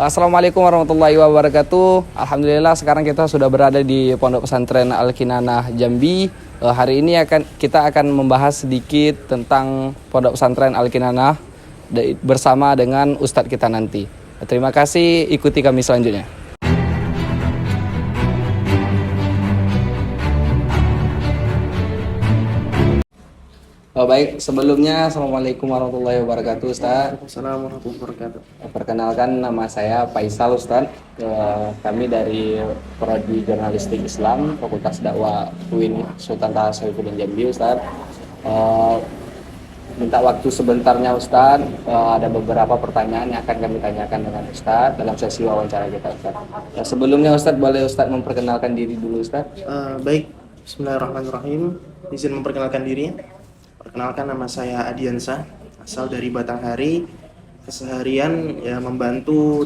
Assalamualaikum warahmatullahi wabarakatuh. Alhamdulillah sekarang kita sudah berada di Pondok Pesantren Al-Kinanah Jambi. Hari ini kita akan membahas sedikit tentang Pondok Pesantren Al-Kinanah bersama dengan Ustadz kita nanti. Terima kasih, ikuti kami selanjutnya. Baik, sebelumnya Assalamualaikum warahmatullahi wabarakatuh Ustaz. Assalamualaikum warahmatullahi wabarakatuh. Perkenalkan, nama saya Faisal Ustaz. Kami dari Prodi Jurnalistik Islam Fakultas Dakwah UIN Sultan Taha Saifuddin Jambi Ustaz. Minta waktu sebentarnya Ustaz. Ada beberapa pertanyaan yang akan kami tanyakan dengan Ustaz dalam sesi wawancara kita Ustaz. Sebelumnya Ustaz, boleh Ustaz memperkenalkan diri dulu Ustaz? Baik, bismillahirrahmanirrahim. Izin memperkenalkan diri. Perkenalkan, nama saya Adiansa, asal dari Batanghari. Keseharian ya membantu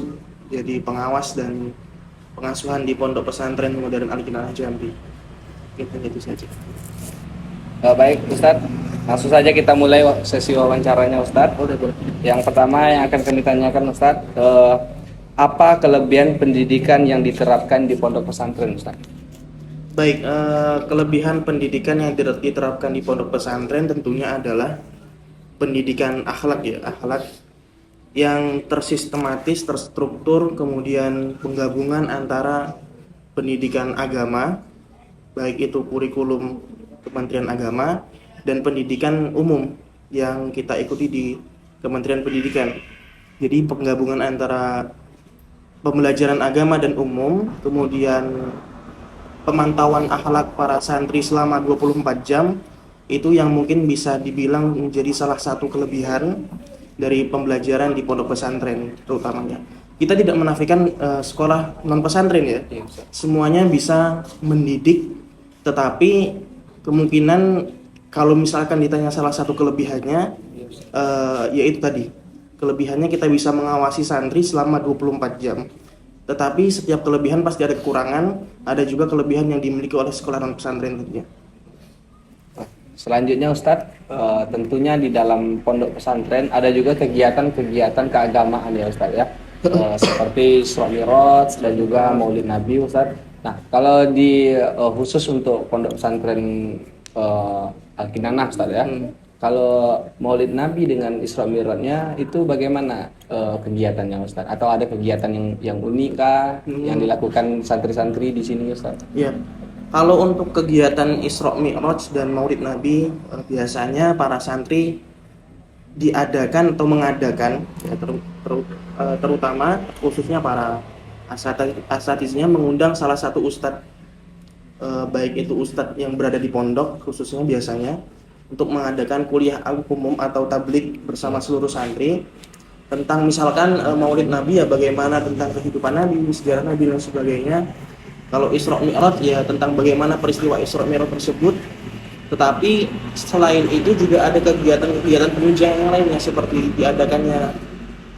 jadi pengawas dan pengasuhan di Pondok Pesantren Modern Al-Kinanah Jambi. Itu saja. Baik Ustadz, langsung saja kita mulai sesi wawancaranya Ustadz. Yang pertama yang akan kami tanyakan Ustadz, apa kelebihan pendidikan yang diterapkan di Pondok Pesantren Ustadz? Baik, kelebihan pendidikan yang diterapkan di Pondok Pesantren tentunya adalah pendidikan akhlak ya, akhlak yang tersistematis, terstruktur, kemudian penggabungan antara pendidikan agama, baik itu kurikulum Kementerian Agama dan pendidikan umum yang kita ikuti di Kementerian Pendidikan. Jadi penggabungan antara pembelajaran agama dan umum, kemudian pemantauan akhlak para santri selama 24 jam, itu yang mungkin bisa dibilang menjadi salah satu kelebihan dari pembelajaran di pondok pesantren terutamanya. Kita tidak menafikan sekolah non pesantren ya, semuanya bisa mendidik, tetapi kemungkinan kalau misalkan ditanya salah satu kelebihannya, yaitu tadi, kelebihannya kita bisa mengawasi santri selama 24 jam. Tetapi setiap kelebihan pasti ada kekurangan, ada juga kelebihan yang dimiliki oleh sekolah non pesantren tentunya. Selanjutnya Ustadz, tentunya di dalam pondok pesantren ada juga kegiatan-kegiatan keagamaan ya Ustadz ya, seperti Isra Mi'raj dan juga Maulid Nabi Ustadz. Nah, kalau di khusus untuk pondok pesantren Al-Kinanah Ustadz ya, kalau Maulid Nabi dengan Isra Mi'rajnya itu bagaimana kegiatannya Ustaz? Atau ada kegiatan yang unik kah yang dilakukan santri-santri di sini Ustaz? Iya. Kalau untuk kegiatan Isra Mi'raj dan Maulid Nabi, biasanya para santri diadakan atau mengadakan ya, terutama khususnya para asatiznya mengundang salah satu ustadz, baik itu ustadz yang berada di pondok khususnya biasanya, untuk mengadakan kuliah umum atau tablik bersama seluruh santri tentang misalkan Maulid Nabi ya, bagaimana tentang kehidupan Nabi, sejarah Nabi dan sebagainya. Kalau Isra Mi'raj ya tentang bagaimana peristiwa Isra Mi'raj tersebut. Tetapi selain itu juga ada kegiatan-kegiatan penunjang yang lainnya, seperti diadakannya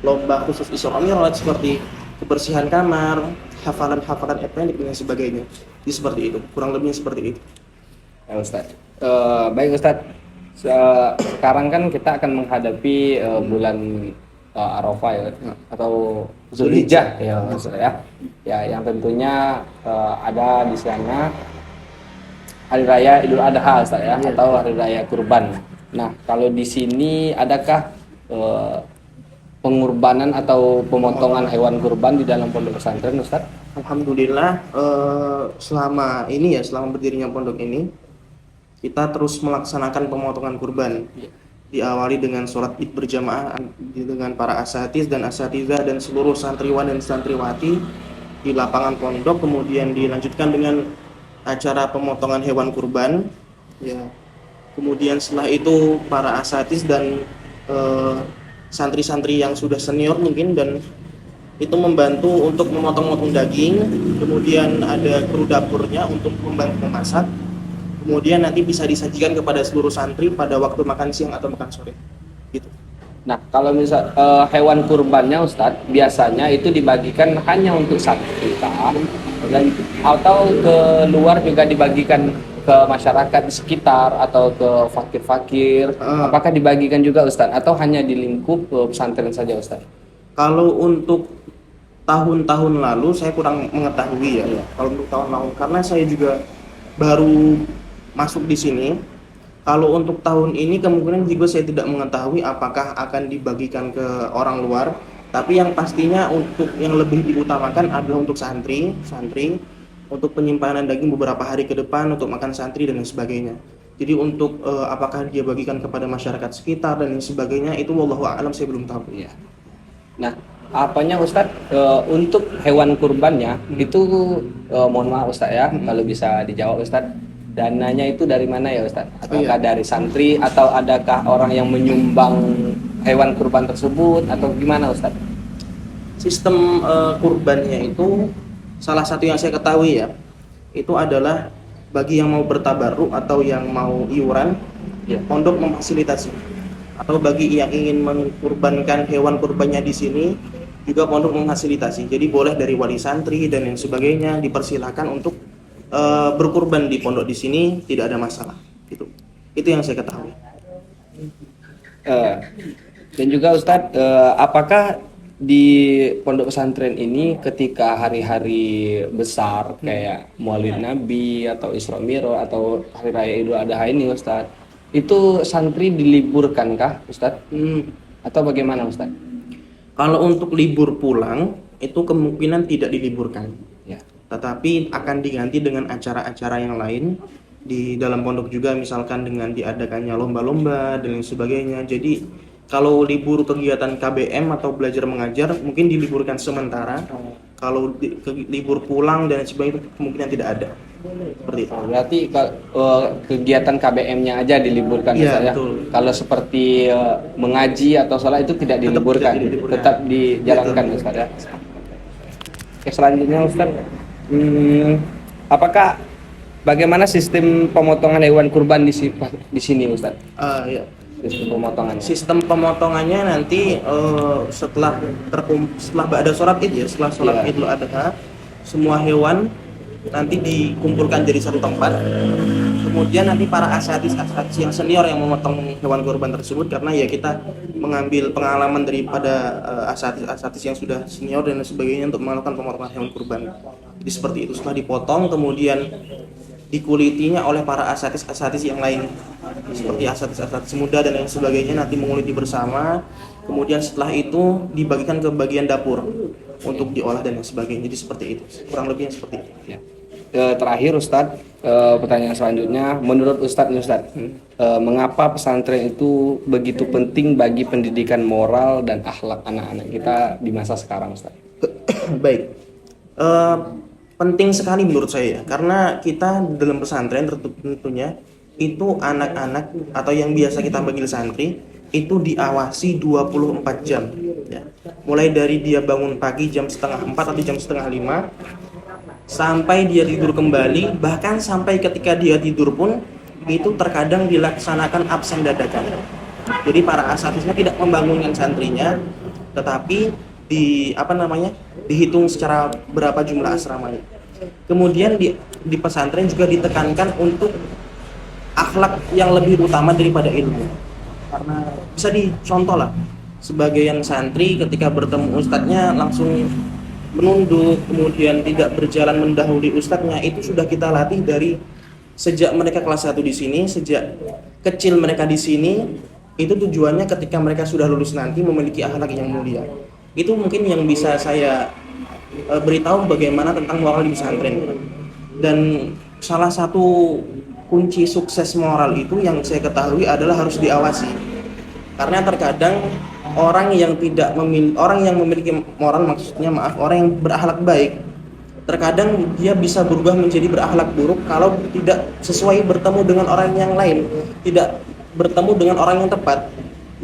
lomba khusus Isra Mi'raj seperti kebersihan kamar, hafalan-hafalan ependek dan sebagainya. Jadi seperti itu, kurang lebihnya seperti itu. Ya Ustaz. Baik Ustaz. Sekarang kan kita akan menghadapi bulan Arafah ya, atau Zulhijjah ya Ustaz ya. Ya, yang tentunya ada di sana Hari Raya Idul Adha Ustaz ya, atau Hari Raya Kurban. Nah, kalau di sini adakah pengorbanan atau pemotongan hewan kurban di dalam pondok pesantren Ustaz? Alhamdulillah, selama berdirinya pondok ini kita terus melaksanakan pemotongan kurban. Diawali dengan sholat id berjamaah dengan para asatiz dan asatizah dan seluruh santriwan dan santriwati di lapangan pondok, kemudian dilanjutkan dengan acara pemotongan hewan kurban. Ya. Kemudian setelah itu para asatiz dan santri-santri yang sudah senior mungkin dan itu membantu untuk memotong-motong daging, kemudian ada kru dapurnya untuk membantu memasak. Kemudian nanti bisa disajikan kepada seluruh santri pada waktu makan siang atau makan sore. Gitu. Nah, kalau misal hewan kurbannya Ustadz, biasanya itu dibagikan hanya untuk satu kita dan atau ke luar juga dibagikan ke masyarakat di sekitar atau ke fakir-fakir. Apakah dibagikan juga Ustadz atau hanya di lingkup pesantren saja Ustadz? Kalau untuk tahun-tahun lalu saya kurang mengetahui ya. Iya. Kalau untuk tahun-tahun, karena saya juga baru masuk di sini. Kalau untuk tahun ini kemungkinan juga saya tidak mengetahui apakah akan dibagikan ke orang luar. Tapi yang pastinya untuk yang lebih diutamakan adalah untuk santri, untuk penyimpanan daging beberapa hari ke depan untuk makan santri dan lain sebagainya. Jadi untuk apakah dia bagikan kepada masyarakat sekitar dan lain sebagainya itu wallahu a'lam, saya belum tahu. Iya. Nah, apanya Ustadz untuk hewan kurbannya itu mohon maaf Ustadz ya, kalau bisa dijawab Ustadz, dananya itu dari mana ya Ustadz? Apakah dari santri atau adakah orang yang menyumbang hewan kurban tersebut atau gimana Ustadz? Sistem kurbannya itu salah satu yang saya ketahui ya, itu adalah bagi yang mau bertabarruk atau yang mau iuran, Ya. pondok memfasilitasi. Atau bagi yang ingin mengkurbankan hewan kurbannya di sini, juga pondok memfasilitasi. Jadi boleh dari wali santri dan yang sebagainya dipersilahkan untuk berkurban di pondok di sini, tidak ada masalah. Itu yang saya ketahui. Dan juga Ustadz, apakah di pondok pesantren ini ketika hari-hari besar kayak Maulid Nabi atau Isra Mi'raj atau Hari Raya Idul Adha ini Ustadz, itu santri diliburkankah Ustadz? Atau bagaimana Ustadz? Kalau untuk libur pulang, itu kemungkinan tidak diliburkan. Ya. Tetapi akan diganti dengan acara-acara yang lain di dalam pondok juga, misalkan dengan diadakannya lomba-lomba dan lain sebagainya. Jadi kalau libur kegiatan KBM atau belajar mengajar mungkin diliburkan sementara. Kalau libur pulang dan sebagainya itu kemungkinan tidak ada. Seperti itu. Berarti kegiatan KBM-nya aja diliburkan Iya, Ustadz ya. betul. Kalau seperti mengaji atau sholat itu tidak diliburkan, tidak diliburkan. tetap dijalankan Betul. Ustadz ya. Oke, selanjutnya Ustadz, apakah bagaimana sistem pemotongan hewan kurban di sini Ustadz? Ya. Sistem pemotongannya. Sistem pemotongannya nanti setelah ada sholat id ya, setelah sholat Iya. idul adha, semua hewan nanti dikumpulkan jadi satu tempat. Kemudian nanti para asatidz yang senior yang memotong hewan kurban tersebut, karena ya kita mengambil pengalaman daripada asatidz yang sudah senior dan sebagainya untuk melakukan pemotongan hewan kurban. Jadi seperti itu, setelah dipotong kemudian dikulitinya oleh para asatidz yang lain, seperti asatidz muda dan lain sebagainya, nanti menguliti bersama. Kemudian setelah itu dibagikan ke bagian dapur untuk diolah dan lain sebagainya. Jadi seperti itu, kurang lebihnya seperti itu. Ya. Terakhir Ustadz, pertanyaan selanjutnya, menurut Ustadz mengapa pesantren itu begitu penting bagi pendidikan moral dan akhlak anak-anak kita di masa sekarang Ustadz? Baik, penting sekali menurut saya, karena kita dalam pesantren tentunya itu anak-anak atau yang biasa kita panggil santri itu diawasi 24 jam ya. Mulai dari dia bangun pagi jam 4:30 atau jam 4:30 sampai dia tidur kembali, bahkan sampai ketika dia tidur pun itu terkadang dilaksanakan absen dadakan. Jadi para asatidnya tidak membangunkan santrinya, tetapi dihitung secara berapa jumlah asramanya. Kemudian di pesantren juga ditekankan untuk akhlak yang lebih utama daripada ilmu. Karena bisa dicontoh lah, sebagian santri ketika bertemu ustadznya langsung menunduk, kemudian tidak berjalan mendahului ustadznya. Itu sudah kita latih dari sejak mereka kelas 1 di sini, sejak kecil mereka di sini. Itu tujuannya ketika mereka sudah lulus nanti memiliki akhlak yang mulia. Itu mungkin yang bisa saya beritahu bagaimana tentang moral di pesantren. Dan salah satu kunci sukses moral itu yang saya ketahui adalah harus diawasi. Karena terkadang orang yang memiliki moral, orang yang berakhlak baik, terkadang dia bisa berubah menjadi berakhlak buruk kalau tidak sesuai bertemu dengan orang yang lain, tidak bertemu dengan orang yang tepat.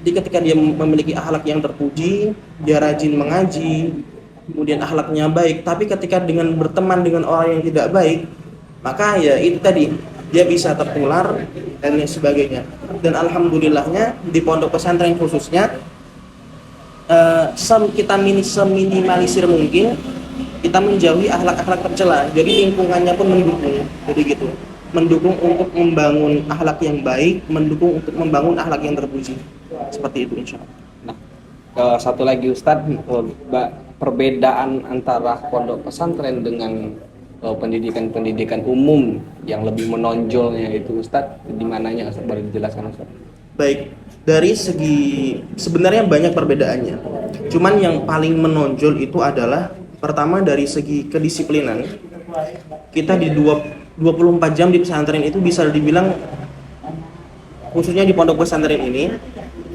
Jadi ketika dia memiliki akhlak yang terpuji, dia rajin mengaji, kemudian akhlaknya baik, tapi ketika dengan berteman dengan orang yang tidak baik, maka ya itu tadi, dia bisa tertular dan lain sebagainya. Dan alhamdulillahnya di pondok pesantren khususnya kita seminimalisir mungkin kita menjauhi akhlak-akhlak tercela. Jadi lingkungannya pun mendukung. Jadi gitu, mendukung untuk membangun akhlak yang baik, mendukung untuk membangun akhlak yang terpuji. Seperti itu insya Allah. Nah, satu lagi Ustadz, perbedaan antara pondok pesantren dengan pendidikan-pendidikan umum yang lebih menonjolnya itu Ustadz, di mananya Ustadz, boleh dijelaskan Ustadz? Baik, dari segi sebenarnya banyak perbedaannya. Cuman yang paling menonjol itu adalah pertama dari segi kedisiplinan. Kita di 24 jam di pesantren itu bisa dibilang, khususnya di pondok pesantren ini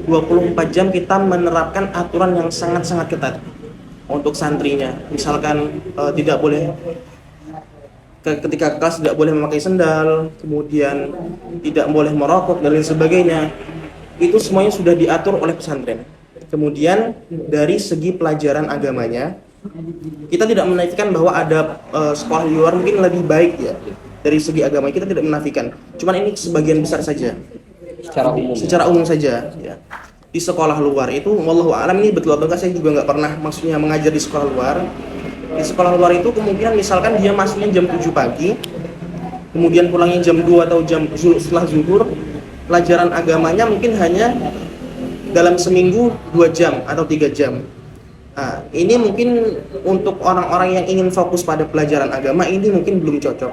24 jam kita menerapkan aturan yang sangat-sangat ketat untuk santrinya. Misalkan tidak boleh ketika kelas tidak boleh memakai sendal, kemudian tidak boleh merokok dan lain sebagainya. Itu semuanya sudah diatur oleh pesantren. Kemudian dari segi pelajaran agamanya, kita tidak menafikan bahwa ada sekolah di luar mungkin lebih baik ya. Dari segi agama kita tidak menafikan. Cuman ini sebagian besar saja. Secara umum saja ya. Di sekolah luar itu wallahu alam, ini betul atau enggak saya juga nggak pernah maksudnya mengajar di sekolah luar. Di sekolah luar itu kemungkinan misalkan dia masuknya jam 7 pagi, kemudian pulangnya jam 2 atau jam setelah zuhur, pelajaran agamanya mungkin hanya dalam seminggu 2 jam atau 3 jam. Nah, ini mungkin untuk orang-orang yang ingin fokus pada pelajaran agama ini mungkin belum cocok.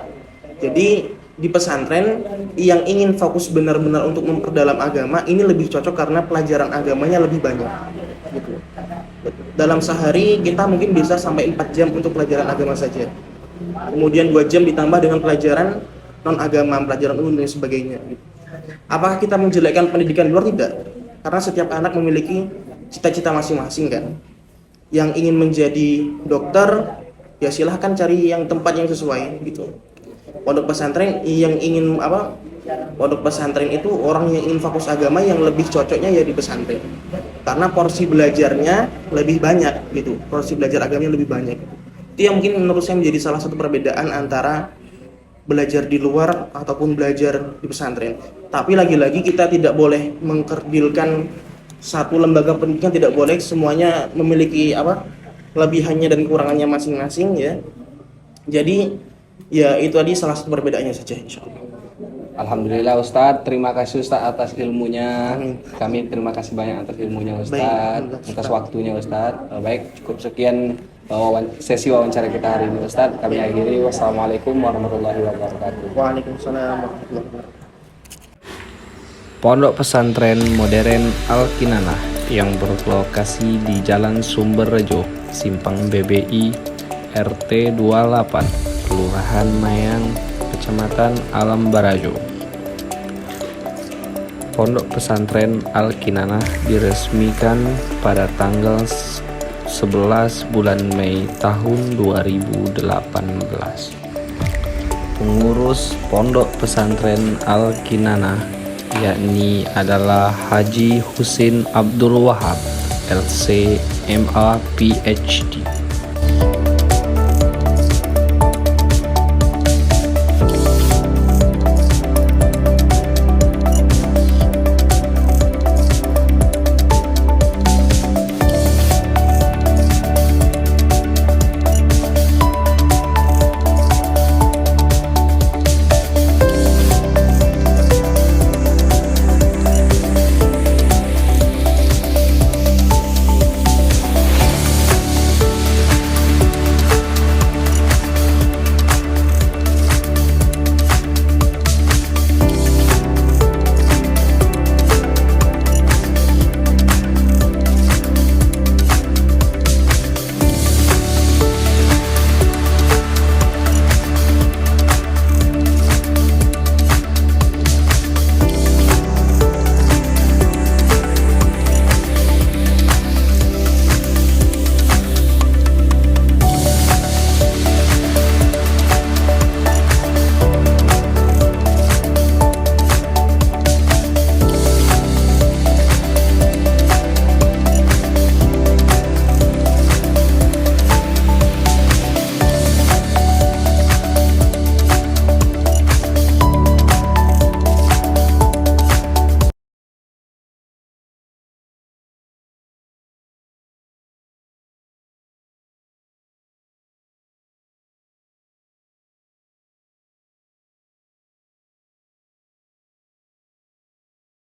Jadi di pesantren yang ingin fokus benar-benar untuk memperdalam agama ini lebih cocok karena pelajaran agamanya lebih banyak gitu. Dalam sehari kita mungkin bisa sampai 4 jam untuk pelajaran agama saja. Kemudian 2 jam ditambah dengan pelajaran non-agama, pelajaran umum dan sebagainya gitu. Apakah kita menjelekkan pendidikan luar? Tidak. Karena setiap anak memiliki cita-cita masing-masing kan. Yang ingin menjadi dokter ya silahkan cari yang tempat yang sesuai gitu. Pondok pesantren yang ingin pondok pesantren itu orang yang ingin fokus agama yang lebih cocoknya ya di pesantren. Karena porsi belajarnya lebih banyak gitu. Porsi belajar agamanya lebih banyak. Itu yang mungkin menurut saya menjadi salah satu perbedaan antara belajar di luar ataupun belajar di pesantren. Tapi lagi-lagi kita tidak boleh mengkerdilkan satu lembaga pendidikan, tidak boleh semuanya memiliki kelebihannya dan kekurangannya masing-masing ya. Jadi ya itu tadi salah satu perbedaannya saja insyaallah. Alhamdulillah Ustadz, terima kasih Ustadz atas ilmunya. Kami terima kasih banyak atas ilmunya Ustadz, atas waktunya Ustadz. Baik, cukup sekian sesi wawancara kita hari ini Ustadz. Kami akhiri. Wassalamualaikum warahmatullahi wabarakatuh. Waalaikumsalam warahmatullahi wabarakatuh. Pondok Pesantren Modern Al-Kinanah yang berlokasi di Jalan Sumberrejo, Simpang BBI, RT 28, Kelurahan Mayang, Kecamatan Alam Barajo. Pondok Pesantren Al-Kinanah diresmikan pada tanggal 11 bulan Mei tahun 2018. Pengurus Pondok Pesantren Al-Kinanah yakni adalah Haji Husin Abdul Wahab, LC, MA, PhD.